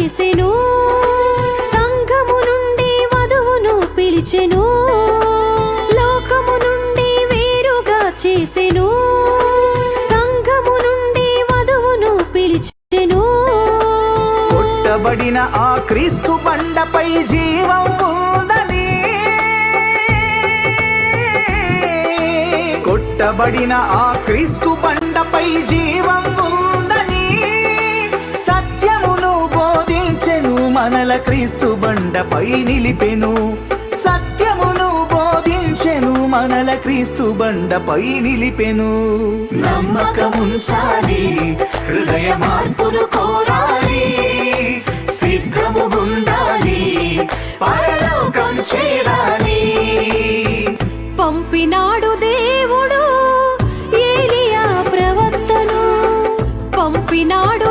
చేసెను, సంఘము నుండి వధువును పిలిచెను, లోకము నుండి వేరుగా చేసెను, సంఘము నుండి వధువును పిలిచెను. కొట్టబడిన ఆ క్రీస్తు బండపై జీవం ఉందని, కొట్టబడిన ఆ క్రీస్తు బండపై జీవం ఉందని సత్యమును బోధించెను, మనల క్రీస్తు బండపై నిలిపెను. సత్యమును బోధించెను, మనల క్రీస్తు బండపై నిలిపెను. నమ్మకముంచాలి, హృదయ మార్పును కోరాలి, సిద్ధము ఉండాలి, పరలోకం చేరాలి. పంపినాడు దేవుడు ఏలియా ప్రవక్తను, పంపినాడు